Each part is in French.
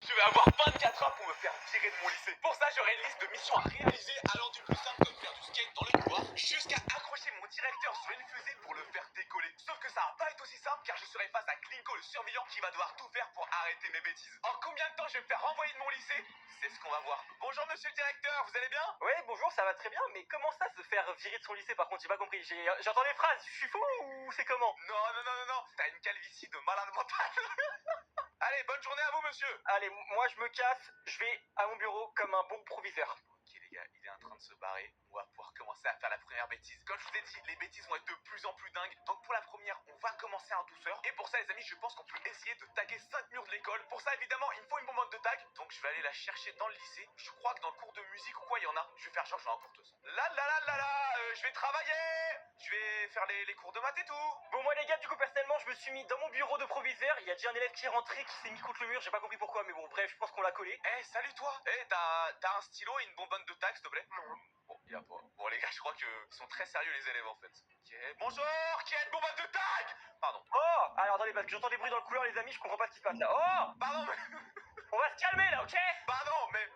Je vais avoir 24 heures pour me faire virer de mon lycée. Pour ça, j'aurai une liste de missions à réaliser allant du plus simple comme faire du skate dans le couloir jusqu'à accrocher mon directeur sur une fusée pour le faire décoller. Sauf que ça va pas être aussi simple car je serai face à Klinko le surveillant qui va devoir tout faire pour arrêter mes bêtises. En combien de temps je vais me faire renvoyer de mon lycée? C'est ce qu'on va voir. Bonjour monsieur le directeur, vous allez bien? Ouais, bonjour, ça va très bien, mais comment ça se faire virer de son lycée par contre? J'ai pas compris. J'entends les phrases, je suis fou ou c'est comment? Non, t'as une calvitie de malade mental. Allez, bonne journée à vous monsieur. Allez, moi je me casse, je vais à mon bureau comme un bon proviseur. Ok les gars, il est en train de se barrer. On va pouvoir commencer à faire la première bêtise. Comme je vous ai dit, les bêtises vont être de plus en plus dingues. Donc pour la première, on va commencer en douceur. Et pour ça les amis, je pense qu'on peut essayer de taguer 5 murs de l'école. Pour ça évidemment, il me faut une bonbonne de tag. Donc je vais aller la chercher dans le lycée. Je crois que dans le cours de musique ou quoi, il y en a. Je vais faire genre, je vais en cours de son. Je vais travailler. Je vais faire les cours de maths et tout. Bon, moi les gars, du coup, personnellement, je me suis mis dans mon bureau de proviseur. Il y a déjà un élève qui est rentré, qui s'est mis contre le mur. J'ai pas compris pourquoi, mais bon, bref, je pense qu'on l'a collé. Eh, salut toi. Eh, t'as un stylo et une bonbonne de tag, s'il te plaît? Non. Bon, y a pas. Bon, les gars, je crois qu'ils sont très sérieux, les élèves, en fait. Ok. Bonjour, qui a une bonbonne de tag? Pardon. Oh, alors attendez, parce que j'entends des bruits dans le couloir, les amis, je comprends pas ce qui se passe là. Oh, Pardon, mais... on va se calmer là, ok? Pardon, mais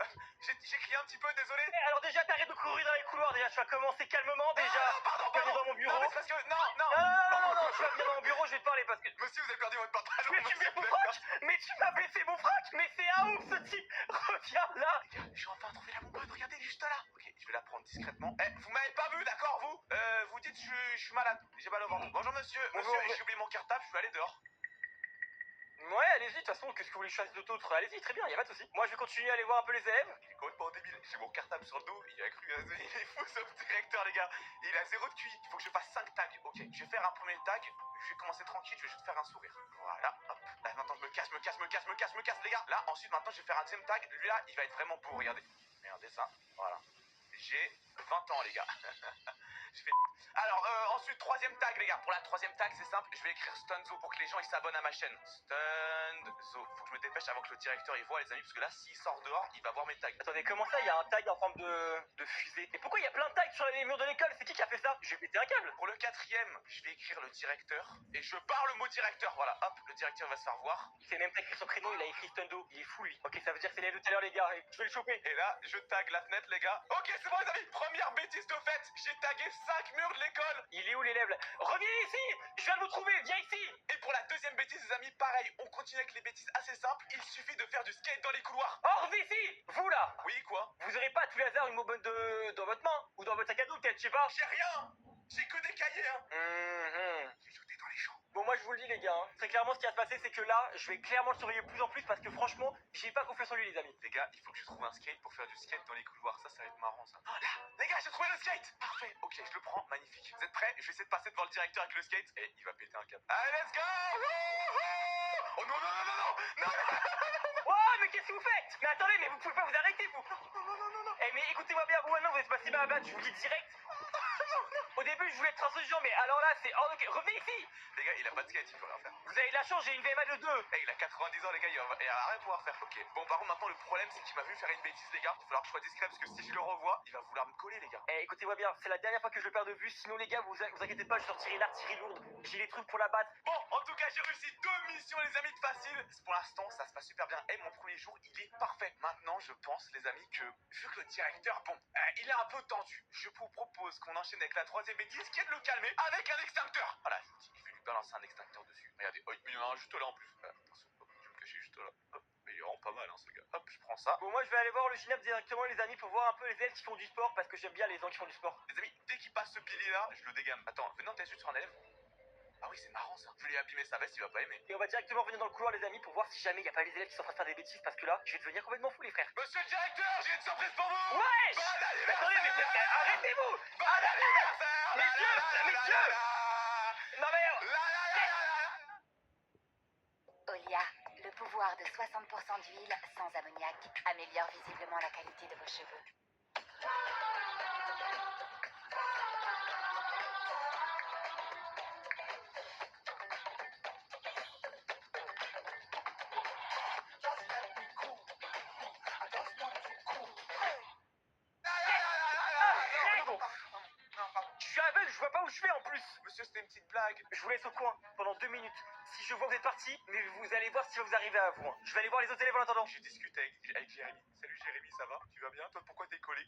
j'ai crié un petit peu, désolé. Eh, alors déjà, t'arrêtes de courir dans les couloirs. Déjà, tu vas commencer calmement, déjà. Ah, pardon, Tu vas venir pardon. dans mon bureau. Non, mais c'est parce que... Non. Non, tu vas venir dans mon bureau, je vais te parler parce que... Monsieur, vous avez perdu votre pantalon. Mais tu monsieur. fais mon frac! Mais tu m'as blessé mon frac! Mais c'est un ouf ce type! Reviens là! Les gars, j'ai enfin trouvé la bonbonne, regardez, elle est juste là. Ok, je vais la prendre discrètement. Eh, vous m'avez pas vu, d'accord, vous? Vous dites je suis malade, j'ai mal au ventre. Bonjour monsieur, Bonjour, monsieur, mais- j'ai oublié mon cartable, je peux aller dehors. Ouais, allez-y, de toute façon, qu'est-ce que vous voulez que je fasse d'autre? Allez-y, très bien, y'a pas de soucis. Moi, je vais continuer à aller voir un peu les élèves. Il est complètement débile, j'ai mon cartable sur le dos, il a cru, il est fou ce directeur les gars. Il a zéro de QI, il faut que je fasse 5 tags. Ok, je vais faire un premier tag, je vais commencer tranquille, je vais juste faire un sourire. Voilà, hop. Là maintenant je me casse les gars. Là ensuite maintenant je vais faire un deuxième tag, lui là il va être vraiment beau, regardez. Regardez ça, voilà. J'ai 20 ans les gars. Je fais... Alors ensuite troisième tag les gars. Pour la troisième tag c'est simple, je vais écrire Stunzo pour que les gens ils s'abonnent à ma chaîne. Stunzo. Faut que je me dépêche avant que le directeur il voit les amis parce que là s'il sort dehors il va voir mes tags. Attendez, comment ça, y'a un tag en forme de fusée? Et pourquoi y'a plein de tags sur les murs de l'école? C'est qui a fait ça? Je vais péter un câble. Pour le quatrième, je vais écrire le directeur et je parle le mot directeur. Voilà, hop, le directeur va se faire voir. Il sait même pas écrire son prénom, il a écrit Stundo. Il est fou lui. Ok, ça veut dire que c'est l'élève de tout à l'heure les gars. Et je vais le choper. Et là, je tag la fenêtre les gars. Ok, c'est bon les amis, première bêtise de fête. J'ai tagué 5 murs de l'école. Il est où l'élève là? Reviens ici! Je viens de vous trouver, viens ici! Et pour la deuxième bêtise les amis, pareil, on continue avec les bêtises assez simples. Il suffit de faire du skate dans les couloirs. Oh, reviens ici! Vous là! Oui, quoi? Vous aurez pas à tout hasard une bonbonne dans votre main? Ou dans votre sac à dos peut-être, je sais pas. J'ai rien. J'ai que des cahiers, hein. J'ai jeté dans les champs. Bon, moi je vous le dis les gars, hein. Très clairement ce qui va se passer c'est que là, je vais clairement le surveiller de plus en plus parce que franchement, j'ai pas confiance en lui les amis. Les gars, il faut que je trouve un skate pour faire du skate dans les couloirs. Ça va être marrant ça. Oh là, les gars, j'ai trouvé le skate. Parfait. Ok, je le prends. Magnifique. Vous êtes prêts? Je vais essayer de passer devant le directeur avec le skate et il va péter un câble. Allez, let's go. Wouhou. Oh non. Oh, mais qu'est-ce que vous faites? Mais attendez, mais vous pouvez pas vous arrêter vous. Non. Eh mais écoutez-moi bien, vous maintenant vous êtes pas si mal à battre, je vous le dis direct. Au début je voulais être intransigeant, mais alors là c'est hors de... Revenez ici. Les gars, il a pas de skate, il peut rien faire. Vous avez de la chance, j'ai une VMA de 2. Eh, il a 90 ans, les gars, il va rien pouvoir faire. Ok. Bon, par contre, maintenant, le problème, c'est qu'il m'a vu faire une bêtise, les gars. Il va falloir que je sois discret parce que si je le revois, il va vouloir me coller, les gars. Eh écoutez-moi bien, c'est la dernière fois que je le perds de vue, sinon les gars vous inquiétez pas, je sortirai l'artillerie lourde, j'ai les trucs pour la battre. Bon, en tout cas, j'ai réussi 2 missions, les amis, de facile. Pour l'instant, ça se passe super bien. Et mon premier jour, il est parfait. Maintenant, je pense, les amis, que vu que le directeur, bon, il est un peu tendu, je vous propose qu'on enchaîne avec la troisième bêtise, qui est de le calmer avec un extincteur. Voilà, je vais lui balancer un extincteur dessus. Regardez, oh, il y en a un juste là en plus. Attention, hop, je vais me cacher juste là. Hop, mais il est vraiment pas mal, hein, ce gars. Hop, je prends ça. Bon moi je vais aller voir le gymnase directement les amis pour voir un peu les élèves qui font du sport parce que j'aime bien les gens qui font du sport. Les amis, dès qu'il passe ce pilier là, je le dégaine. Attends, venez, on teste sur un élève. Ah oui, c'est marrant ça. Je vais lui abîmer sa veste, il va pas aimer. Et on va directement revenir dans le couloir les amis pour voir si jamais il y a pas les élèves qui sont en train de faire des bêtises parce que là je vais devenir complètement fou les frères. Monsieur le directeur, j'ai une surprise pour vous. Wesh! Bon Mais attendez anniversaire. mais arrêtez-vous! Bon anniversaire. Messieurs! Non mais... Olia, le pouvoir de 60% d'huile sans ammoniac améliore visiblement la qualité de vos cheveux. Je suis aveugle, je vois pas où je vais en plus. Monsieur, c'était une petite blague. Je vous laisse au coin pendant 2 minutes. si je vois que vous êtes partis, mais vous allez voir si vous arrivez à vous. Je vais aller voir les autres élèves en attendant. Je discute avec Jérémy. Salut Jérémy, ça va? Tu vas bien? Toi, pourquoi t'es collé?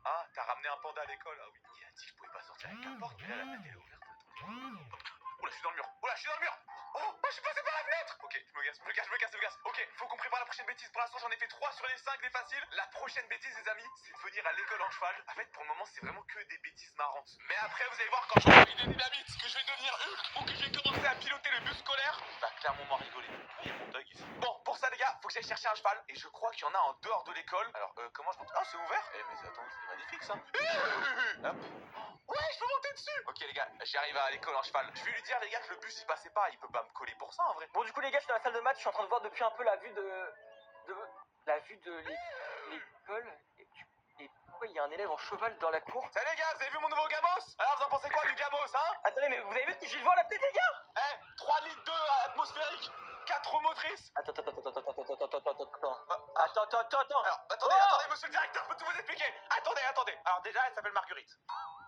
Ah, t'as ramené un panda à l'école? Ah oui. Il a dit que je pouvais pas sortir avec la porte, mais là, la fenêtre elle est ouverte. Attendez. Oula, je suis dans le mur. Oula, je suis dans le mur. Oh, je suis passé par la fenêtre. Ok, je me casse. Ok, faut qu'on prépare la prochaine bêtise. Pour l'instant, j'en ai fait 3 sur les 5 des faciles. La prochaine bêtise, les amis, c'est de venir à l'école en cheval. En fait, pour le moment, c'est vraiment que des bêtises marrantes. Mais après, vous allez voir, quand j'aurai envie de dynamite, que je vais devenir Hulk ou que je vais commencer à piloter le bus scolaire, il va clairement m'en rigoler. Il y a mon dog ici. Bon, pour ça, les gars, faut que j'aille chercher un cheval. Et je crois qu'il y en a en dehors de l'école. Alors, comment je monte? Oh, c'est ouvert. Eh, mais attends, c'est magnifique ça. Hop. Ouais, je peux monter dessus. Ok, les gars, j'arrive à l'école en cheval. Je vais lui dire, les gars, que le bus il passait pas. Il peut pas me coller pour ça en vrai. Bon, du coup, les gars, je suis dans la salle de maths. Je suis en train de voir depuis un peu la vue de l'école. Et pourquoi il y a un élève en cheval dans la cour? Salut les gars, vous avez vu mon nouveau gamos? Alors, vous en pensez quoi du gamos, hein? Attendez, mais vous avez vu ce que je vais voir la tête, les gars? Eh, 3 litres d'eau atmosphérique, 4 roues motrices. Attends. Alors, attendez, Oh attendez, monsieur le directeur, je peux tout vous expliquer. Attendez. Alors déjà, elle s'appelle Marguerite.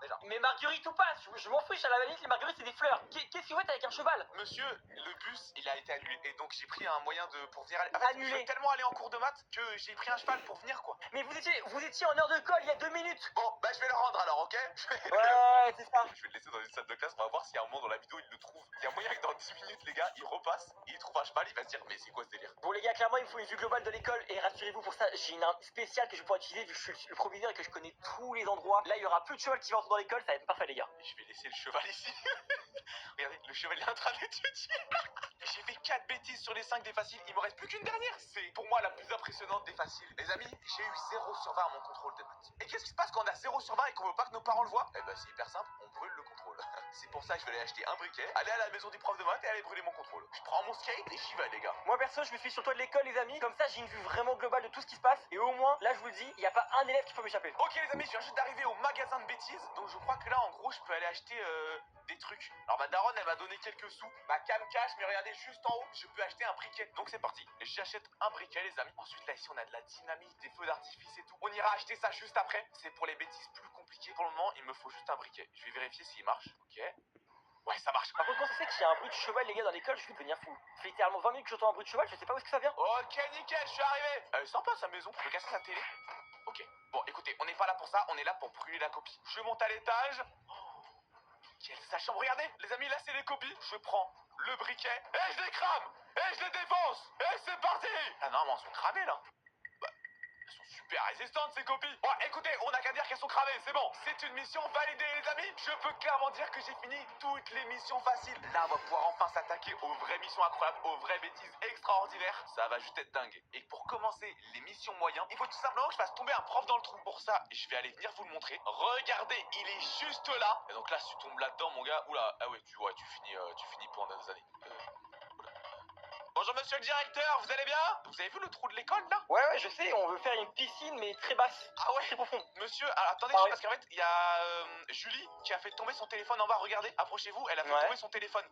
Déjà. Mais Marguerite ou pas, je m'en fiche, à la limite, les Marguerites c'est des fleurs. Qu'est-ce que vous faites avec un cheval? Monsieur, le bus, il a été annulé. Et donc, j'ai pris un moyen pour venir aller... Annulé. Je veux tellement aller en cours de maths que j'ai pris un cheval pour venir, quoi. Mais vous étiez en heure de colle il y a 2 minutes. Bon, bah, je vais le rendre alors, ok? Ouais, c'est ça. Je vais le laisser dans une salle de classe, on va voir s'il y a un moment dans la vidéo, il le trouve. Il y a moyen que dans 10 minutes, les gars, il repasse, il trouve un cheval, il va se dire, mais c'est quoi ce délire? Bon les gars, clairement il me faut une vue globale de l'école et rassurez-vous pour ça, j'ai une spéciale que je pourrais utiliser vu que je suis le proviseur et que je connais tous les endroits. Là il y aura plus de cheval qui va entrer dans l'école, ça va être parfait les gars. Je vais laisser le cheval ici. Regardez, le cheval est en train d'étudier. J'ai fait 4 bêtises sur les 5 des faciles, il me reste plus qu'une dernière. C'est pour moi la plus impressionnante des faciles. Les amis, j'ai eu 0 sur 20 à mon contrôle de maths. Et qu'est-ce qui se passe quand on a 0 sur 20 et qu'on veut pas que nos parents le voient? Eh ben c'est hyper simple, on brûle le contrôle. C'est pour ça que je vais aller acheter un briquet, aller à la maison du prof de maths et aller brûler mon contrôle. Je prends mon skate et j'y vais les gars. Moi perso je me suis sur le toit de l'école les amis, comme ça j'ai une vue vraiment globale de tout ce qui se passe et au moins là je vous le dis, il n'y a pas un élève qui peut m'échapper. Ok les amis, je viens juste d'arriver au magasin de bêtises, donc je crois que là en gros je peux aller acheter des trucs. Alors ma daronne elle m'a donné quelques sous, ma cam cash, mais regardez juste en haut, je peux acheter un briquet. Donc c'est parti, j'achète un briquet les amis. Ensuite là ici on a de la dynamite, des feux d'artifice et tout. On ira acheter ça juste après, c'est pour les bêtises plus compliquées. Pour le moment il me faut juste un briquet. Je vais vérifier s'il marche, ok. Ouais, ça marche. Par contre quand c'est que s'il y a un bruit de cheval les gars dans l'école, je vais devenir fou. Ça fait littéralement 20 minutes que j'entends un bruit de cheval, je sais pas où est-ce que ça vient. Ok, nickel, je suis arrivé. Elle est sympa sa maison, je peux casser sa télé. Ok, bon écoutez, on n'est pas là pour ça, on est là pour brûler la copie. Je monte à l'étage. Oh, nickel, sa chambre, regardez, les amis, là c'est les copies. Je prends le briquet et je les crame. Et je les défonce. Et c'est parti. Ah non, elles sont cramées là. Elles sont super résistantes ces copies. Bon écoutez, on n'a qu'à dire qu'elles sont cramées, c'est bon. C'est une mission validée les amis. Je peux clairement dire que j'ai fini toutes les missions faciles. Là on va pouvoir enfin s'attaquer aux vraies missions incroyables, aux vraies bêtises extraordinaires. Ça va juste être dingue. Et pour commencer les missions moyennes, il faut tout simplement que je fasse tomber un prof dans le trou. Pour ça, je vais aller venir vous le montrer. Regardez, il est juste là. Et donc là, si tu tombes là-dedans mon gars, oula, ah ouais, tu finis pendant des années. Bonjour monsieur le directeur, vous allez bien? Vous avez vu le trou de l'école là? Ouais je sais, on veut faire une piscine mais très basse. Ah ouais? Très profonde. Monsieur, alors attendez, Ah ouais. parce qu'en fait, il y a Julie qui a fait tomber son téléphone en bas, regardez, approchez-vous, elle a fait Ouais. tomber son téléphone.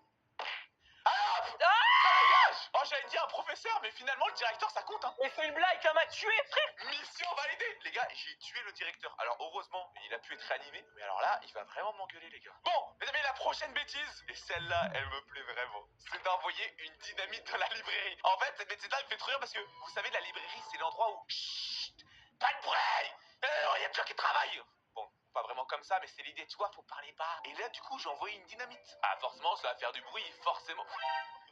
Ah, ça dégage! Oh, j'avais dit un professeur, mais finalement, le directeur, ça compte, hein. Mais fais une blague, tu m'a tué frère. Mission validée! Les gars, j'ai tué le directeur. Alors, heureusement, il a pu être réanimé, mais alors là, il va vraiment m'engueuler, les gars. Bon, les amis, la prochaine bêtise, et celle-là, elle me plaît vraiment, c'est d'envoyer une dynamite dans la librairie. En fait, cette bêtise-là, elle me fait trop rire parce que, vous savez, la librairie, c'est l'endroit où... Chut! Pas de bruit! Il y a des gens qui travaillent! Bon, pas vraiment comme ça, mais c'est l'idée, tu vois, faut parler bas. Et là, du coup, j'ai envoyé une dynamite. Ah, forcément, ça va faire du bruit, forcément.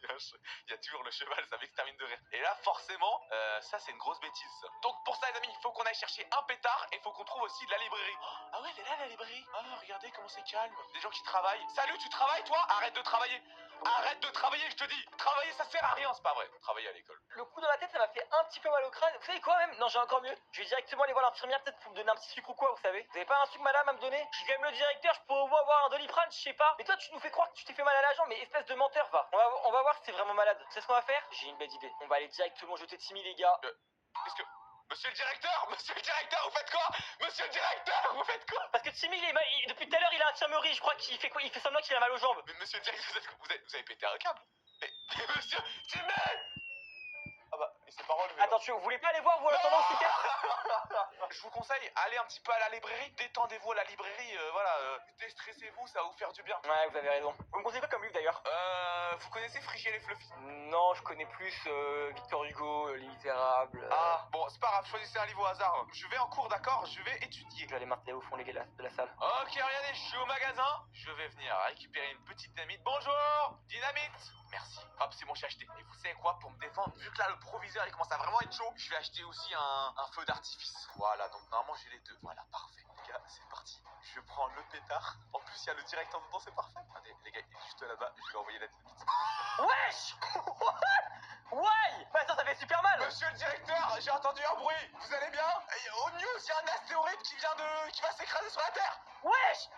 Il y a toujours le cheval, ça m'extermine de rire. Et là, forcément, ça, c'est une grosse bêtise, ça. Donc, pour ça, les amis, il faut qu'on aille chercher un pétard et il faut qu'on trouve aussi de la librairie. Oh, ah ouais, elle est là, la librairie. Ah, regardez comment c'est calme. Des gens qui travaillent. Salut, tu travailles, toi? Arrête de travailler. Arrête de travailler, je te dis. Travailler, ça sert à rien, c'est pas vrai. Travailler à l'école. Le coup dans la tête, ça m'a fait un petit peu mal au crâne. Vous savez quoi même? Non, j'ai encore mieux. Je vais directement aller voir l'infirmière, peut-être pour me donner un petit sucre ou quoi, vous savez. Vous avez pas un sucre madame à me donner? Je suis quand même le directeur, je pourrais au moins avoir un Doliprane, je sais pas. Mais toi, tu nous fais croire que tu t'es fait mal à la jambe, mais espèce de menteur, va. On va voir si t'es vraiment malade. C'est ce qu'on va faire? J'ai une belle idée. On va aller directement jeter de Simi, les gars. Qu'est-ce que... Monsieur le directeur, vous faites quoi? Monsieur le directeur, vous faites quoi? Parce que Timmy, depuis tout à l'heure, il est à l'infirmerie. Je crois qu'il fait quoi? Il fait semblant qu'il a mal aux jambes. Mais monsieur le directeur, vous avez pété un câble. Mais monsieur, Timmy! Ah bah, Il s'est pas relevé. Attends, vous voulez pas aller voir, vous, en attendant aussi Je vous conseille, allez un petit peu à la librairie, détendez-vous à la librairie, déstressez-vous, ça va vous faire du bien. Ouais, vous avez raison. Vous me conseillez quoi comme livre d'ailleurs? Vous connaissez Frigiel et Fluffy? Non, je connais plus Victor Hugo, Les Misérables. Ah, bon, c'est pas grave, choisissez un livre au hasard. Je vais en cours, d'accord? Je vais étudier. Je vais aller m'installer au fond les gars de la salle. Ok, regardez, je suis au magasin. Je vais venir récupérer une petite dynamite. Bonjour, dynamite. Merci. Hop, c'est bon, j'ai acheté. Et vous savez quoi, pour me défendre, vu que là, le proviseur, il commence à vraiment être chaud, je vais acheter aussi un feu d'artifice. Voilà, donc normalement, j'ai les deux. Voilà, parfait. Les gars, c'est parti. Je prends le pétard. En plus, il y a le directeur dedans, c'est parfait. Attendez, les gars, il est juste là-bas. Je vais envoyer la dynamite. Wesh. Ouais. Bah ça fait super mal. Monsieur le directeur, j'ai entendu un bruit. Vous allez bien? Au news, il y a un astéroïde qui va s'écraser sur la Terre. Wesh.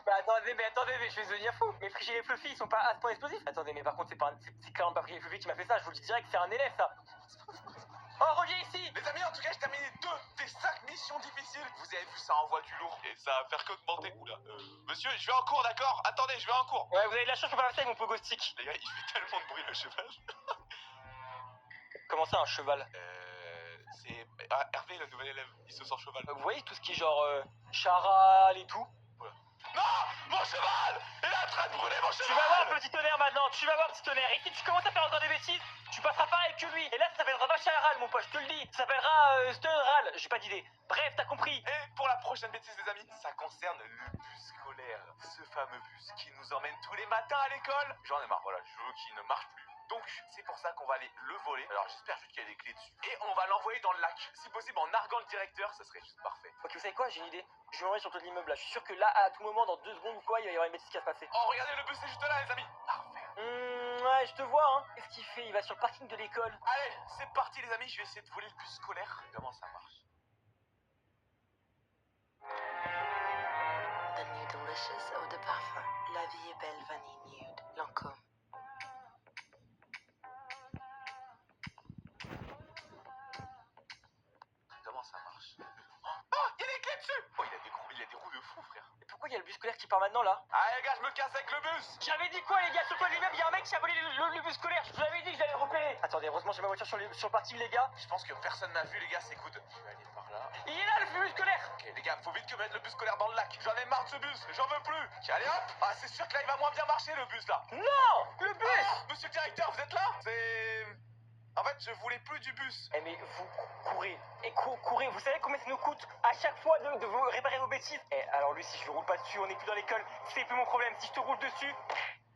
Bah attendez, mais je vais devenir fou. Mes Frigiel et Fluffy, ils sont pas à ce point explosifs. Attendez, mais par contre, c'est clairement pas Frigiel et Fluffy qui m'a fait ça. Je vous le dis direct, c'est un élève, ça. Oh, reviens ici. Les amis, en tout cas, j'ai terminé 2 des 5 missions difficiles. Vous avez vu, ça envoie du lourd. Et ça va faire qu'augmenter. Oula, monsieur, je vais en cours, d'accord? Attendez, je vais en cours. Ouais, vous avez de la chance, je peux pas faire ça avec mon pogo stick. Les gars, il fait tellement de bruit, le cheval. Comment ça, un cheval? C'est... Ah, Hervé, le nouvel élève, il se sent cheval. Vous voyez tout ce qui est genre charal et tout? Non! Mon cheval! Il est en train de brûler mon cheval! Tu vas voir, petit tonnerre, maintenant, tu vas voir, petit tonnerre. Et si tu commences à faire encore des bêtises, tu passeras pareil que lui. Et là, ça s'appellera pas charal, mon pote, je te le dis. Ça s'appellera Stunral, j'ai pas d'idée. Bref, t'as compris. Et pour la prochaine bêtise, les amis, ça concerne le bus scolaire. Ce fameux bus qui nous emmène tous les matins à l'école. J'en ai marre, voilà, je veux qu'il ne marche plus. Donc, c'est pour ça qu'on va aller le voler. Alors, j'espère juste qu'il y a des clés dessus. Et on va l'envoyer dans le lac. Si possible, en narguant le directeur, ça serait juste parfait. Ok, vous savez quoi, j'ai une idée. Je vais m'envoyer sur le toit de l'immeuble là. Je suis sûr que là, à tout moment, dans 2 secondes ou quoi, il va y avoir une bêtise qui va se passer. Oh, regardez, le bus est juste là, les amis. Parfait. Ouais, je te vois, hein. Qu'est-ce qu'il fait? Il va sur le parking de l'école. Allez, c'est parti, les amis. Je vais essayer de voler le bus scolaire. Comment ça marche? The new delicious eau de parfum. La vie est belle vanille nude. Lancôme. Comment ça marche? Oh, il y a des clés dessus! Oh, il a des roues de fou, frère. Et pourquoi il y a le bus scolaire qui part maintenant là? Allez, les gars, je me casse avec le bus! J'avais dit quoi, les gars? Sur le toit de l'immeuble, il y a un mec qui a volé le bus scolaire. Je vous avais dit que j'allais le repérer. Attendez, heureusement, j'ai ma voiture sur le parking, les gars. Je pense que personne n'a vu, les gars, c'est good. Je vais aller par là. Il est là, le bus scolaire. Ok, les gars, faut vite que je mette le bus scolaire dans le lac. J'en ai marre de ce bus, j'en veux plus. Ok, allez hop! Ah, c'est sûr que là, il va moins bien marcher, le bus, là. Non, le bus. Ah, monsieur le directeur, vous êtes là? C'est... En fait, je voulais plus du bus. Eh mais vous courez, et courez, vous savez combien ça nous coûte à chaque fois de vous réparer vos bêtises? Eh alors lui, si je le roule pas dessus, on est plus dans l'école, c'est plus mon problème. Si je te roule dessus,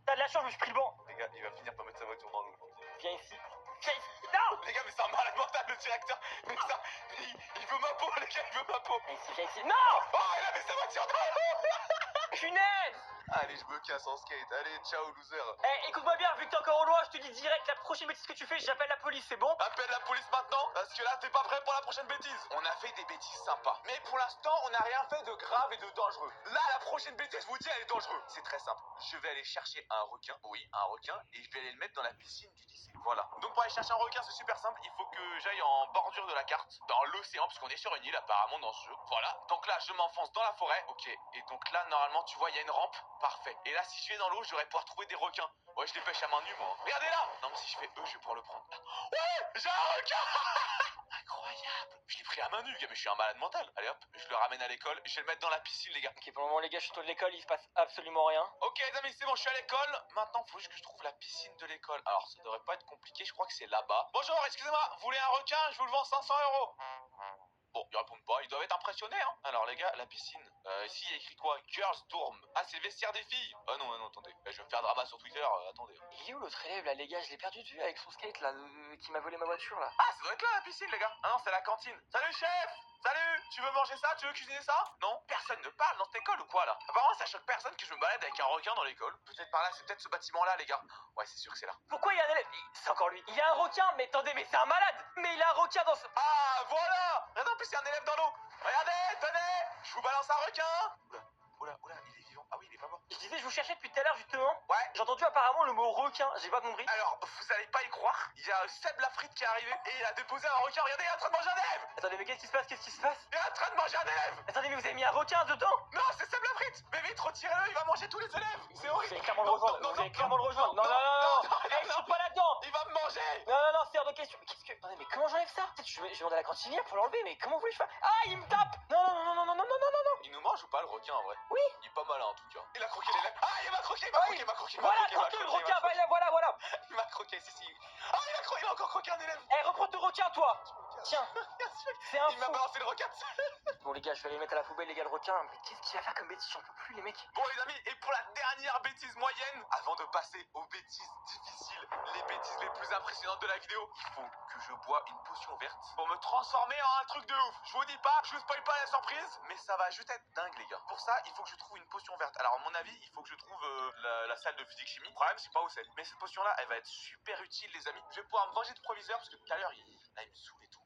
t'as de la chance, je me suis pris le banc. Les gars, il va finir par mettre sa voiture dans l'eau. Viens ici. Viens ici. Non. Les gars, mais c'est un malade mental, le directeur. Mais ça, il veut ma peau, les gars, il veut ma peau. Viens ici. Non. Oh, il a mis sa voiture dans l'eau. Punaise. Allez, je me casse en skate. Allez, ciao, loser. Eh, écoute-moi bien, vu que t'es encore au loin, je te dis direct, la prochaine bêtise que tu fais, j'appelle la police, c'est bon? Appelle la police maintenant, parce que là, t'es pas prêt pour la prochaine bêtise. On a fait des bêtises sympas. Mais pour l'instant, on n'a rien fait de grave et de dangereux. Là, la prochaine bêtise, je vous dis, elle est dangereuse. C'est très simple. Je vais aller chercher un requin. Oui, un requin. Et je vais aller le mettre dans la piscine du lycée. Voilà. Donc, pour aller chercher un requin, c'est super simple. Il faut que j'aille en bordure de la carte, dans l'océan, parce qu'on est sur une île, apparemment, dans ce jeu. Voilà. Donc là, je m'enfonce dans la forêt. Ok. Et donc là, normalement, tu vois, il y a une rampe. Parfait. Et là, si je vais dans l'eau, je devrais pouvoir trouver des requins. Ouais, je les pêche à main nue, moi. Regardez là! Non, mais si je fais eux, je vais pouvoir le prendre. Ouais! J'ai un requin! Incroyable! Je l'ai pris à main nue, gars, mais je suis un malade mental. Allez hop, je le ramène à l'école. Je vais le mettre dans la piscine, les gars. Ok, pour le moment, les gars, je suis autour de l'école, il se passe absolument rien. Ok, les amis, c'est bon, je suis à l'école. Maintenant, faut juste que je trouve la piscine de l'école. Alors, ça devrait pas être compliqué, je crois que c'est là-bas. Bonjour, excusez-moi, vous voulez un requin? Je vous le vends 500 €. Bon, ils répondent pas, ils doivent être impressionnés, hein. Alors, les gars, la piscine. Ici, il y a écrit quoi? Girls Dorm. Ah, c'est le vestiaire des filles. Ah non, attendez. Je vais me faire drama sur Twitter, attendez. Il est où l'autre élève là, les gars? Je l'ai perdu de vue avec son skate là, qui m'a volé ma voiture là. Ah, ça doit être là, la piscine, les gars. Ah non, c'est la cantine. Salut, chef! Salut! Tu veux manger ça? Tu veux cuisiner ça? Non? Personne ne parle dans cette école ou quoi, là? Apparemment, ça choque personne que je me balade avec un requin dans l'école. Peut-être par là, c'est peut-être ce bâtiment-là, les gars. Ouais, c'est sûr que c'est là. Pourquoi il y a un élève? C'est encore lui. Il y a un requin, mais attendez, mais c'est un malade! Mais il a un requin dans ce... Ah, voilà! Regarde, en plus, il y a un élève dans l'eau. Regardez, tenez! Je vous balance un requin! Oula, il est vivant. Ah oui, il est pas mort. Je Tu sais, je vous cherchais depuis tout à l'heure justement. Ouais. J'ai entendu apparemment le mot requin, j'ai pas compris. Alors, vous allez pas y croire, il y a Seb Lafrite qui est arrivé et il a déposé un requin. Regardez, il est en train de manger un élève. Attendez, mais qu'est-ce qui se passe? Qu'est-ce qui se passe? Il est en train de manger un élève. Attendez, mais vous avez mis un requin dedans? Non, c'est Seb Lafrite. Mais vite, retirez-le, il va manger tous les élèves. C'est Vous horrible. allez clairement le Non, rejoindre, non, vous allez non, clairement le rejoindre. Non, non, non, non, non, non, Eh, je non. suis pas là-dedans. Il va me manger. Non, non, non, c'est hors de question. Qu'est-ce que... Attendez, mais comment j'enlève ça? Peut-être que je vais demander à la cantinière pour l'enlever, mais comment vous voulez que je fasse? Ah, il me tape. Non, non, non, non, non, non, non, non, non, non. Il nous mange ou pas le requin en vrai? Oui. Il est pas malin en tout cas. Il a croqué l'élève. Ah, il m'a croqué, il m'a Ah, croqué, il m'a croqué, il m'a Voilà, croqué, il m'a croquez le croqué, il m'a requin, croqué. voilà, voilà. Il m'a croqué, si, si. Ah, il a encore croqué un élève. Eh, reprends ton requin, toi. Tiens, c'est un Il m'a fou. balancé le requin. Bon, les gars, je vais les mettre à la poubelle, les gars, le requin. Mais qu'est-ce qu'il va faire comme bêtise? J'en peux plus, les mecs. Bon les amis, et pour la dernière bêtise moyenne, avant de passer aux bêtises difficiles, les bêtises les plus impressionnantes de la vidéo, il faut que je bois une potion verte pour me transformer en un truc de ouf. Je vous dis pas, je vous spoil pas la surprise, mais ça va juste être dingue les gars. Pour ça, il faut que je trouve une potion verte. Alors à mon avis, il faut que je trouve la salle de physique chimie. Le problème, c'est pas où c'est. Mais cette potion là, elle va être super utile les amis. Je vais pouvoir me venger de proviseur parce que tout à l'heure, il me saoule et tout.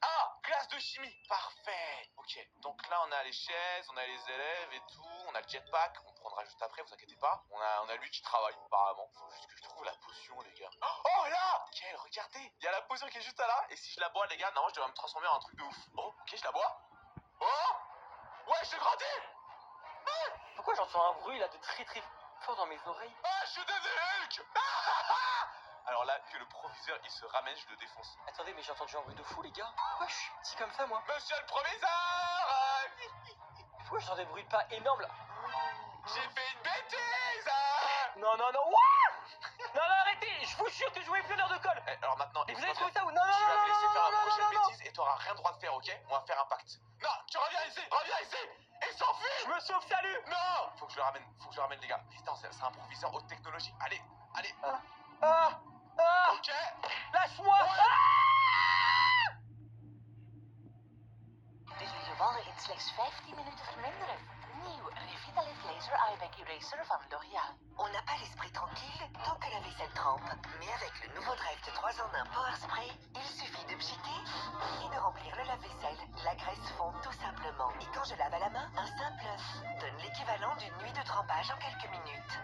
Ah, classe de chimie, parfait. Ok, donc là on a les chaises, on a les élèves et tout, on a le jetpack, on prendra juste après, vous inquiétez pas. On a lui qui travaille apparemment. Faut juste que je trouve la potion les gars. Oh là, quel, regardez, il y a la potion qui est juste là. Et si je la bois les gars, normalement je devrais me transformer en un truc de ouf. Oh, ok, je la bois. Oh, ouais, j'ai grandi. Pourquoi j'entends un bruit là de très très fort dans mes oreilles? Ah, je suis devenu Hulk. Alors là, que le proviseur il se ramène, je le défonce. Attendez, mais j'ai entendu un bruit de fou, les gars. Pourquoi je suis petit comme ça, moi? Monsieur le proviseur, Pourquoi j'entends des bruits de pas énormes là? j'ai fait une bêtise. Non, non, non, what? Non, non, arrêtez! Je vous jure que je voulais plus l'heure de colle! Eh, alors maintenant, Et vous avez écoute-moi trouvé bien. ça où? Non, non, Tu non, vas non, me laisser non, faire non, la non, prochaine non, non. bêtise et t'auras rien le droit de faire, ok? On va faire un pacte. Non, tu reviens ici, reviens ici. Il s'enfuit. Je me sauve, salut! Non, faut que je le ramène les gars. Putain, c'est un proviseur haute technologie. Allez, allez. Ah! Ah! Ok. Lâche-moi! Dus je wallen in slechts 15 minuten verminderen. Nieuw Revitalift Laser Eye Back Eraser van L'Oréal. On n'a pas l'esprit tranquille tant que la vaisselle trempe. Mais avec le nouveau drive de 3 en 1 Power Spray, il suffit de pchiquer et de remplir le lave-vaisselle. La graisse fond tout simplement. Et quand je lave à la main, un simple œuf donne l'équivalent d'une nuit de trempage en quelques minutes.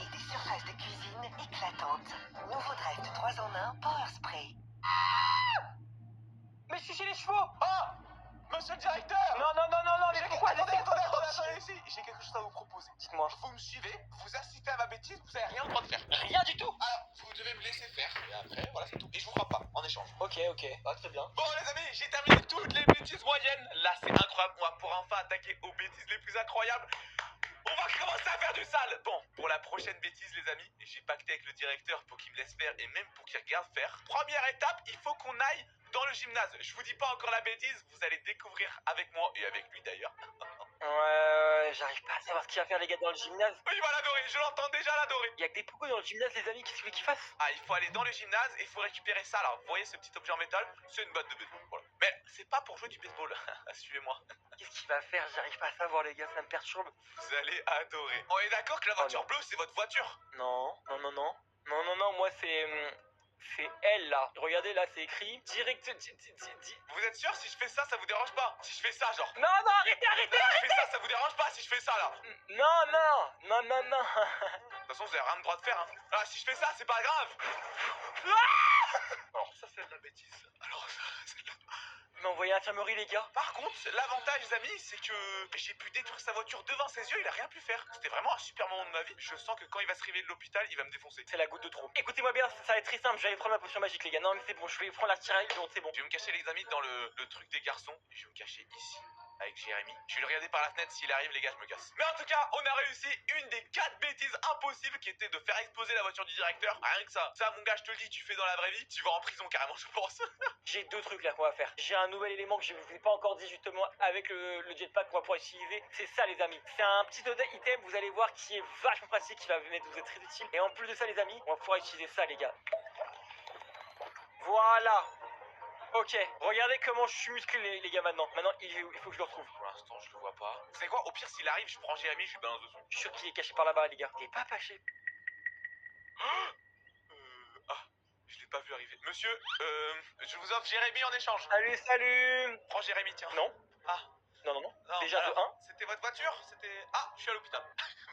Et des surfaces de cuisine éclatantes. Nouveau drive de 3 en 1 Power Spray. Mais je suis chez les chevaux! Oh, monsieur le directeur. Non, non, non, non, non, mais pourquoi? Attendez ici. J'ai quelque chose à vous proposer. Dites-moi. Vous me suivez, vous assistez à ma bêtise, vous avez rien le droit de faire. Rien du tout! Alors, vous devez me laisser faire. Et après, voilà, c'est tout. Et je vous frappe pas, en échange. Ok, ok. Ah, très bien. Bon les amis, j'ai terminé toutes les bêtises moyennes. Là c'est incroyable, on va pouvoir enfin attaquer aux bêtises les plus incroyables. On va commencer à faire du sale. Bon, pour la prochaine bêtise les amis, j'ai pacté avec le directeur pour qu'il me laisse faire et même pour qu'il regarde faire. Première étape, il faut qu'on aille dans le gymnase. Je vous dis pas encore la bêtise, vous allez découvrir avec moi et avec lui d'ailleurs. Ouais, j'arrive pas à savoir ce qu'il va faire les gars dans le gymnase. Il va l'adorer, je l'entends déjà l'adorer. Il y a que des pougos dans le gymnase les amis, qu'est-ce que vous voulez qu'ils fassent? Ah, il faut aller dans le gymnase et il faut récupérer ça. Alors, vous voyez ce petit objet en métal? C'est une batte de baseball. Voilà. Mais c'est pas pour jouer du baseball. Suivez-moi. Qu'est-ce qu'il va faire? J'arrive pas à savoir les gars, ça me perturbe. Vous allez adorer. On est d'accord que la voiture bleue, c'est votre voiture? Non, non, non, non. Non, non, non, moi c'est... C'est elle là. Regardez là, c'est écrit direct. Vous êtes sûr si je fais ça, ça vous dérange pas? Si je fais ça, genre. Non, non, arrêtez, arrêtez! Là, je fais ça, ça vous dérange pas si je fais ça là? Non, non, non, non, non. De toute façon, vous avez rien de droit de faire. Hein. Ah, si je fais ça, c'est pas grave. Alors, ça, c'est de la bêtise. Alors, ça, c'est de la. Mais envoyez à l'infirmerie les gars. Par contre, l'avantage, les amis, c'est que j'ai pu détruire sa voiture devant ses yeux, il a rien pu faire. C'était vraiment un super moment de ma vie. Je sens que quand il va se réveiller de l'hôpital, il va me défoncer. C'est la goutte de trop. Écoutez-moi bien, ça va être très simple. Je vais aller prendre ma potion magique les gars. Non mais c'est bon, je vais prendre la tiraille, c'est bon. Je vais me cacher, les amis, dans le truc des garçons. Je vais me cacher ici. Avec Jérémy. Je vais le regarder par la fenêtre, s'il arrive les gars je me casse. Mais en tout cas on a réussi une des 4 bêtises impossibles qui était de faire exploser la voiture du directeur. Rien que ça. Ça mon gars je te le dis, tu fais dans la vraie vie, tu vas en prison carrément je pense. J'ai 2 trucs là qu'on va faire. J'ai un nouvel élément que je vous ai pas encore dit justement avec le jetpack qu'on va pouvoir utiliser. C'est ça les amis. C'est un petit item vous allez voir qui est vachement pratique, qui va vous être très utile. Et en plus de ça les amis, on va pouvoir utiliser ça les gars. Voilà. Ok, regardez comment je suis musclé les gars maintenant. Maintenant il faut que je le retrouve. Pour l'instant je le vois pas. Vous savez quoi, au pire s'il arrive je prends Jérémy, je lui balance dessus. Je suis sûr qu'il est caché par là-bas les gars. Il est pas caché. Je l'ai pas vu arriver. Monsieur, je vous offre Jérémy en échange. Salut, salut. Prends Jérémy tiens. Non. Ah. Non, non, non. Non, Déjà de alors, 1. C'était votre voiture? C'était... Ah, je suis à l'hôpital.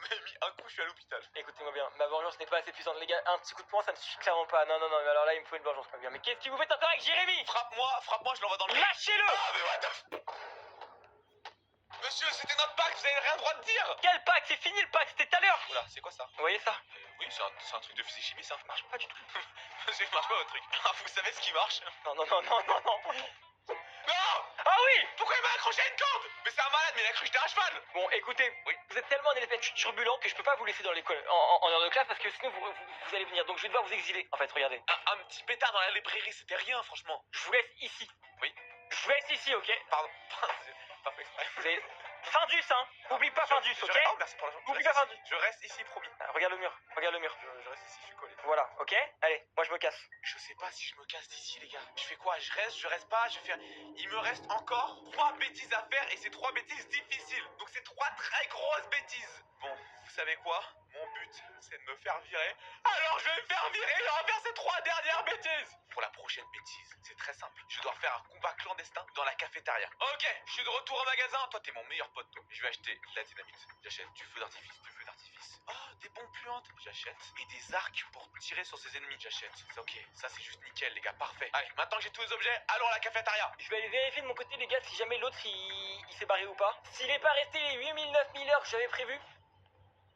m'avez mis un coup, je suis à l'hôpital. Écoutez-moi bien, ma vengeance n'est pas assez puissante, les gars. Un petit coup de poing, ça ne suffit clairement pas. Non, mais alors là, il me faut une vengeance, bien. Mais qu'est-ce que vous faites encore avec Jérémy? Frappe-moi, je l'envoie dans le... Lâchez-le! Ah, mais what the... Monsieur, c'était notre pacte, vous avez rien le droit de dire. Quel pacte? C'est fini le pacte, c'était tout à l'heure! Oula, c'est quoi ça? Vous voyez ça? Oui, c'est un truc de physique-chimie, ça. Ça marche pas du tout. Ça marche pas, votre truc. Ah, vous savez ce qui marche? Non. Non! Ah oui! Pourquoi il m'a accroché à une corde? Mais c'est un malade, mais il a cru que j'étais un cheval. Bon, écoutez, Oui. vous êtes tellement un élève turbulent que je peux pas vous laisser dans l'école en heure de classe parce que sinon vous allez venir. Donc je vais devoir vous exiler. En fait, regardez. Un petit pétard dans la librairie, c'était rien, franchement. Je vous laisse ici. Oui. Je vous laisse ici, ok? Pardon. C'est pas fait exprès. Vous avez... Findus, hein? Oublie pas Findus, ok? Oh, merci pour la Oublie pas Findus. Je reste ici, promis. Ah, regarde le mur. Je reste ici, je suis collé. Voilà, ok? Allez, moi je me casse. Je sais pas si je me casse d'ici, les gars. Je fais quoi? Je reste pas, je vais faire... Il me reste encore 3 bêtises à faire et c'est 3 bêtises difficiles. Donc c'est 3 très grosses bêtises. Bon, vous savez quoi? Mon but, c'est de me faire virer. Alors je vais me faire virer, je vais faire ces 3 dernières bêtises. Pour la prochaine bêtise, c'est très simple. Je dois faire un combat clandestin dans la cafétéria. Ok, je suis de retour au magasin. Toi, t'es mon meilleur pote, toi. Je vais acheter de la dynamite. J'achète du feu d'artifice, Oh, des bombes puantes. J'achète. Et des arcs pour tirer sur ses ennemis. J'achète. C'est ok. Ça, c'est juste nickel, les gars. Parfait. Allez, maintenant que j'ai tous les objets, allons à la cafétéria. Je vais aller vérifier de mon côté, les gars, si jamais l'autre il s'est barré ou pas. S'il est pas resté les 8000, 9000 heures que j'avais prévu,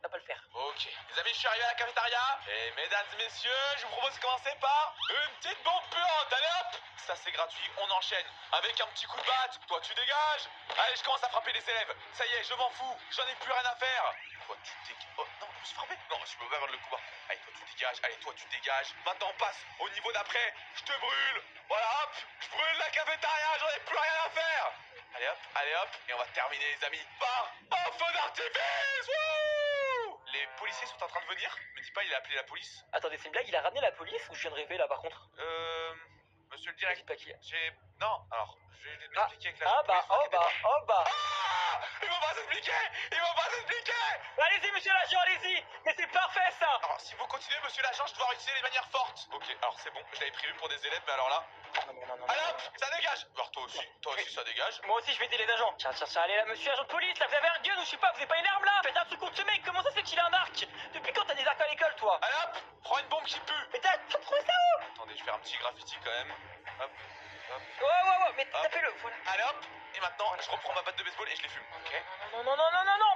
ça va pas le faire. Ok. Les amis, je suis arrivé à la cafétéria. Et mesdames et messieurs, je vous propose de commencer par une petite bombe puante. Allez hop. Ça, c'est gratuit. On enchaîne avec un petit coup de batte. Toi, tu dégages. Allez, je commence à frapper les élèves. Ça y est, je m'en fous. J'en ai plus rien à faire. Toi, tu dégages. Oh, non, je me suis frappé. Non, je peux pas avoir le coup bas. Allez, toi, tu dégages. Allez, toi, tu dégages. Maintenant, on passe au niveau d'après. Je te brûle. Voilà, hop. Je brûle la cafétéria. J'en ai plus rien à faire. Allez, hop. Et on va terminer, les amis, par un feu d'artifice. Wouh! Les policiers sont en train de venir. Me dis pas, il a appelé la police. Attendez, c'est une blague, il a ramené la police ou je viens de rêver là par contre? Monsieur le Dites directeur. pas qui. J'ai... Non, alors, je vais Ah, l'expliquer avec la ah bah, police, vous inquiétez pas. oh bah. Ah! Ils vont pas s'expliquer. Allez-y, monsieur l'agent, allez-y. Mais c'est parfait ça. Alors, si vous continuez, monsieur l'agent, je dois utiliser les manières fortes. Ok, alors c'est bon, je l'avais prévu pour des élèves, mais alors là... Non. Allez hop, ça dégage. Alors toi aussi ça dégage. Moi aussi je vais aider les agents. Tiens, allez là, monsieur agent de police, là, vous avez un gun ou je sais pas, vous avez pas une arme là? Faites un truc contre ce mec, comment ça c'est qu'il a un arc? Depuis quand t'as des arcs à l'école toi? Allez hop, prends une bombe qui pue. Mais t'as trouvé ça où? Attendez, je vais faire un petit graffiti quand même. Hop. Ouais, mais Hop. tapez-le, voilà. Allez hop, et maintenant, je reprends ma batte de baseball et je les fume. Ok. Non.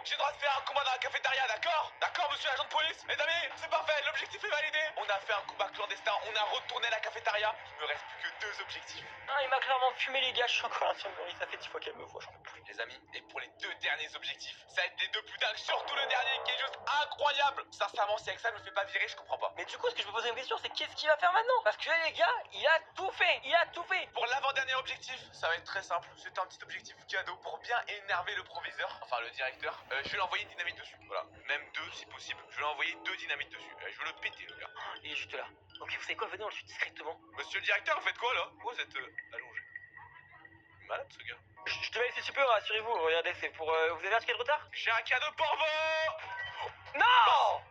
J'ai le droit de faire un combat dans la cafétéria, d'accord? D'accord, monsieur l'agent de police? Mes amis, c'est parfait, l'objectif est validé. On a fait un combat clandestin, on a retourné la cafétéria. Il me reste plus que 2 objectifs. Ah, il m'a clairement fumé les gars, je suis encore infirmerie, ça fait 10 fois qu'elle me voit, j'en peux plus. Les amis, et pour les 2 derniers objectifs, ça va être les 2 plus dingues, surtout le dernier qui est juste incroyable. Sincèrement, si avec ça je me fais pas virer, je comprends pas. Mais du coup, ce que je me posais une question, c'est qu'est-ce qu'il va faire maintenant? Parce que là, les gars, il a tout fait. Pour l'avant-dernier objectif, ça va être très simple. C'est un petit objectif cadeau pour bien énerver le proviseur, enfin le directeur. Je vais l'envoyer une dynamite dessus. Voilà, même 2 si possible. Je vais l'envoyer 2 dynamites dessus. Je veux le péter, le gars. Il est juste là. Ok, vous savez quoi, venez, on le suit discrètement. Monsieur le directeur, vous faites quoi là? Pourquoi vous êtes allongé? Malade ce gars. Je te vais laisser super, rassurez-vous, regardez, c'est pour... vous avez un ticket de retard? J'ai un cadeau pour vous. Non!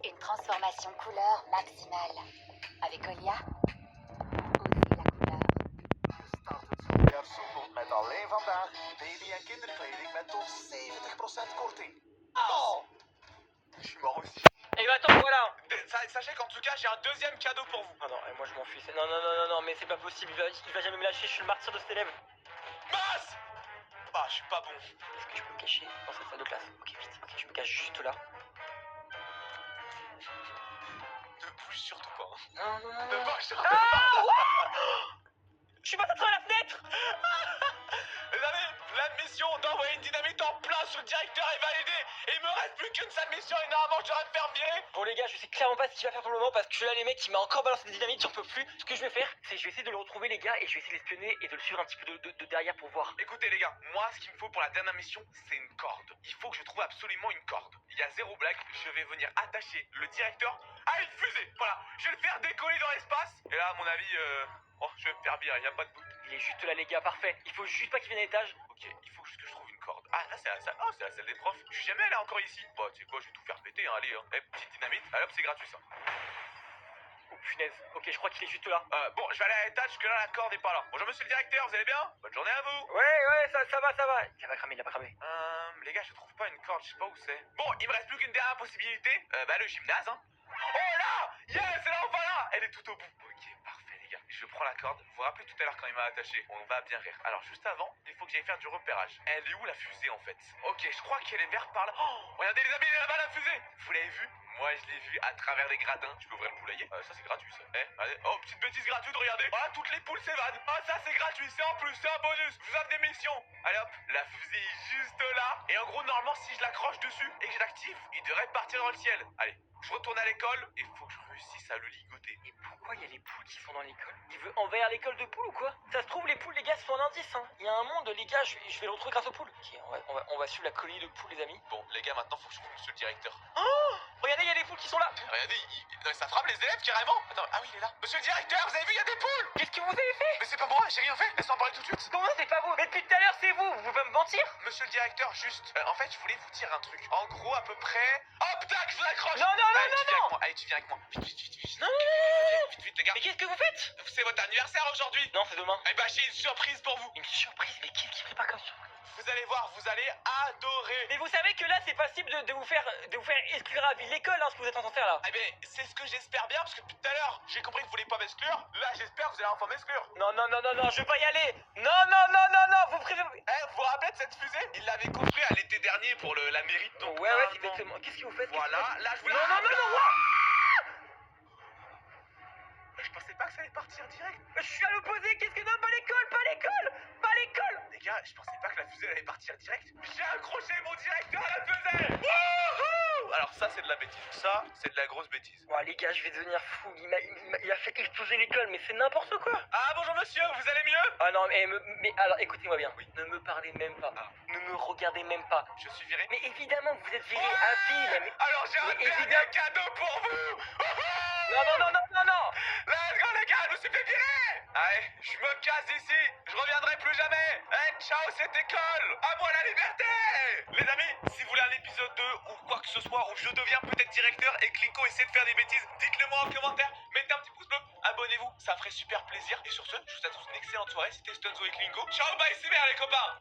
Une transformation couleur maximale. Avec Olia, osez la couleur. Start het voorjaar soepel met alleen vandaag baby- en kinderkleding met tot 70% korting. Oh! Je suis mort aussi. Et bah attends, voilà. Sachez qu'en tout cas, j'ai un deuxième cadeau pour vous. Ah non, et moi je m'enfuis. Non, mais c'est pas possible, il va jamais me lâcher, je suis le martyr de cet élève. Masse. Ah, je suis pas bon. Est-ce que je peux me cacher dans cette salle de classe? Ok, vite, ok, je me cache juste là. Ne bouge surtout pas. Non. Ne bouge surtout Ah pas. ouais. Je suis passé à travers la fenêtre. Les amis, la mission d'envoyer une dynamite en plein sur le directeur est validée. Et il me reste plus qu'une seule mission et normalement je devrais me faire virer. Bon les gars, je sais clairement pas ce qu'il va faire pour le moment parce que là les mecs il m'a encore balancé des dynamites, j'en peux plus. Ce que je vais faire, c'est je vais essayer de le retrouver les gars et je vais essayer de l'espionner et de le suivre un petit peu de derrière pour voir. Écoutez les gars, moi ce qu'il me faut pour la dernière mission, c'est une corde. Il faut que je trouve absolument une corde. Il y a zéro blague, je vais venir attacher le directeur à une fusée. Voilà, je vais le faire décoller dans l'espace. Et là à mon avis, je vais me faire virer, y a pas de doute. Il est juste là les gars, parfait. Il faut juste pas qu'il vienne à l'étage. Ok, il faut juste que je trouve une corde. Ah là c'est la salle, c'est la salle des profs. Je suis jamais allé encore ici. Bon tu sais quoi, je vais tout faire péter, hein, allez. Petite dynamite, allez hop c'est gratuit ça. Oh punaise. Ok, je crois qu'il est juste là. Bon, je vais aller à l'étage parce que là, la corde est pas là. Bonjour, monsieur le directeur, vous allez bien? Bonne journée à vous. Ouais, ça va, ça va. Il a pas cramé, il a pas cramé. Les gars, je trouve pas une corde, je sais pas où c'est. Bon, il me reste plus qu'une dernière possibilité. Le gymnase, hein. Oh là! Yes, elle est enfin là! Elle est tout au bout. Ok, parfait, les gars. Je prends la corde. Vous vous rappelez tout à l'heure quand il m'a attaché? On va bien rire. Alors, juste avant, il faut que j'aille faire du repérage. Elle est où la fusée en fait? Ok, je crois qu'elle est vers par là. Oh, regardez les amis, elle est là-bas la fusée! Vous l'avez vue? Moi, je l'ai vue à travers les gradins. Je peux ouvrir le poulailler? Ça, c'est gratuit, ça. Allez. Oh, petite bêtise gratuite, regardez. Ah, toutes les poules s'évadent. Ah, ça, c'est gratuit. C'est en plus, c'est un bonus. Je vous offre des missions. Allez hop, la fusée est juste là. Et en gros, normalement, si je l'accroche dessus et que je l'active, il devrait partir dans le ciel. Allez, je retourne à l'école et il faut que je réussisse à le ligoter. Et pourquoi il y a les poules qui sont dans l'école? Il veut envahir l'école de poules ou quoi? Ça se trouve, les poules, les gars, sont un indice, hein. Il y a un monde, les gars, je vais le retrouver grâce aux poules. Ok, on va suivre la colonie de poules, les amis. Bon, les gars, maintenant, faut que je trouve monsieur le directeur. Regardez, il y a des poules qui sont là. Regardez, non, ça frappe les élèves carrément. Attends, ah oui, il est là. Monsieur le directeur, vous avez vu, il y a des poules. Qu'est-ce que vous avez fait? Mais c'est pas moi, j'ai rien fait. Laisse-moi parler tout de suite. Comment c'est pas vous? Mais depuis tout à l'heure, c'est vous. Vous pouvez me mentir? Monsieur le directeur, juste. En fait, je voulais vous dire un truc. En gros, à peu près. Hop, tac, je vous accroche. Non, Allez, tu viens avec moi. Allez, tu viens avec moi. Vite. Non. Vite, les gars. Mais qu'est-ce que vous faites? C'est votre anniversaire aujourd'hui. Non, c'est demain. Eh ben, j'ai une surprise pour vous. Une surprise? Mais qui prépare comme surprise? Vous allez voir, vous allez adorer. Mais vous savez que là, c'est possible de vous faire exclure à vie de l'école, hein, ce que vous êtes en train de faire là. Eh ben, c'est ce que j'espère bien, parce que depuis tout à l'heure, j'ai compris que vous voulez pas m'exclure. Là, j'espère que vous allez enfin m'exclure. Non, je veux pas y aller. Non, vous préférez... Vous vous rappelez de cette fusée? Il l'avait construit à l'été dernier pour la mairie. Donc, Ouais, c'est exactement. Qu'est-ce que vous faites? Voilà, là, je voulais... Non. Je pensais pas que ça allait partir direct. Je suis à l'opposé. Qu'est-ce que... Non, pas l'école. Les gars, je pensais pas que la fusée allait partir direct. J'ai accroché mon directeur à la fusée. Wouhou! Alors ça, c'est de la bêtise. Ça, c'est de la grosse bêtise. Bon, les gars, je vais devenir fou. Il a fait exploser l'école, mais c'est n'importe quoi. Ah, bonjour monsieur, vous allez mieux? Ah non, mais alors, écoutez-moi bien. Oui. Ne me parlez même pas. Ah. Ne me regardez même pas. Je suis viré. Mais évidemment que vous êtes viré à vie, mais... Alors j'ai un Mais dernier évidemment- cadeau pour vous. Non. Let's go les gars, je me suis fait virer. Allez, je me casse d'ici. Je reviendrai plus jamais. Ciao cette école. À moi la liberté. Les amis, si vous voulez un épisode 2 ou quoi que ce soit où je deviens peut-être directeur et que Linko essaie de faire des bêtises, dites-le moi en commentaire. Mettez un petit pouce bleu, abonnez-vous, ça ferait super plaisir. Et sur ce, je vous souhaite à tous une excellente soirée. C'était Stunzo et Klingo. Ciao, bye, c'est bien les copains.